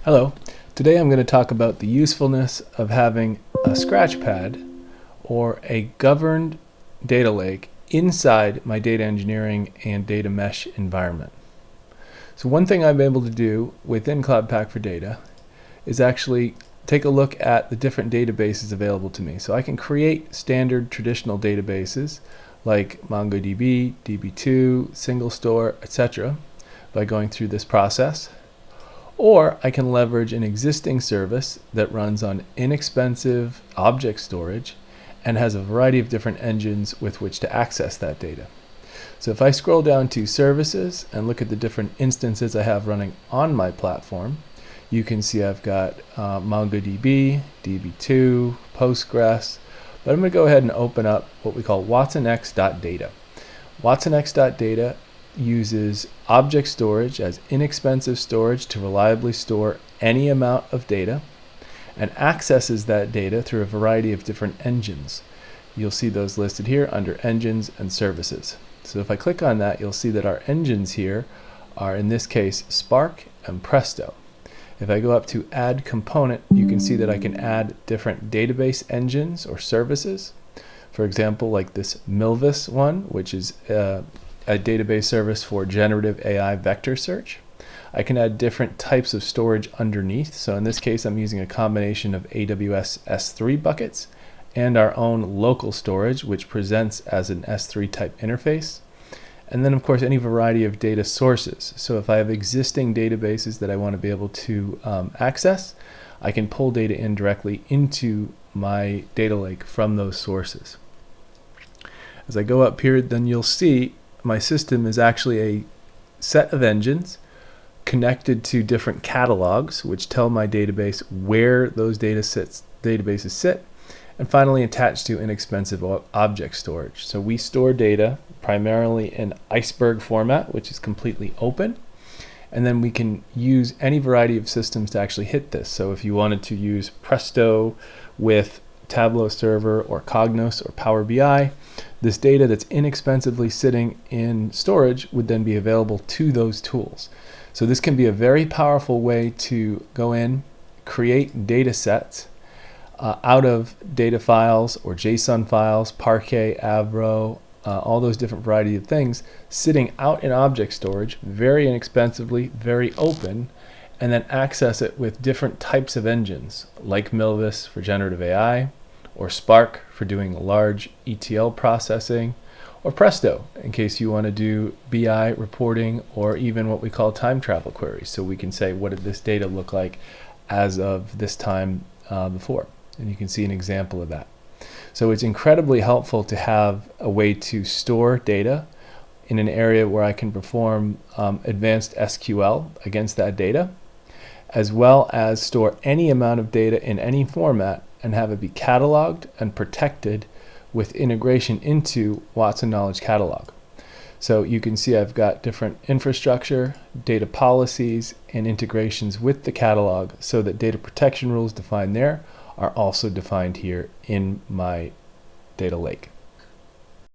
Hello. Today I'm going to talk about the usefulness of having a Scratchpad or a governed data lake inside my data engineering and data mesh environment. So one thing I'm able to do within Cloud Pak for Data is actually take a look at the different databases available to me. So I can create standard traditional databases like MongoDB, DB2, SingleStore, etc. by going through this process. Or I can leverage an existing service that runs on inexpensive object storage and has a variety of different engines with which to access that data. So if I scroll down to services and look at the different instances I have running on my platform, you can see I've got MongoDB, DB2, Postgres, but I'm going to go ahead and open up what we call watsonx.data. Watsonx.data uses object storage as inexpensive storage to reliably store any amount of data and accesses that data through a variety of different engines. You'll see those listed here under engines and services. So if I click on that, you'll see that our engines here are, in this case, Spark and Presto. If I go up to add component, you can see that I can add different database engines or services. For example, like this Milvus one, which is a database service for generative AI vector search. I can add different types of storage underneath. So in this case, I'm using a combination of AWS S3 buckets and our own local storage, which presents as an S3 type interface. And then, of course, any variety of data sources. So if I have existing databases that I want to be able to access, I can pull data in directly into my data lake from those sources. As I go up here, then you'll see my system is actually a set of engines connected to different catalogs, which tell my database where those databases sit, and finally attached to inexpensive object storage. So we store data primarily in Iceberg format, which is completely open, and then we can use any variety of systems to actually hit this. So if you wanted to use Presto with Tableau Server or Cognos or Power BI, this data that's inexpensively sitting in storage would then be available to those tools. So this can be a very powerful way to go in, create data sets out of data files or JSON files, Parquet, Avro, all those different variety of things sitting out in object storage very inexpensively, very open, and then access it with different types of engines like Milvus for generative AI, or Spark for doing large ETL processing, or Presto in case you want to do BI reporting or even what we call time travel queries. So we can say, what did this data look like as of this time before? And you can see an example of that. So it's incredibly helpful to have a way to store data in an area where I can perform advanced SQL against that data, as well as store any amount of data in any format and have it be cataloged and protected with integration into Watson Knowledge Catalog. So you can see I've got different infrastructure, data policies, and integrations with the catalog so that data protection rules defined there are also defined here in my data lake.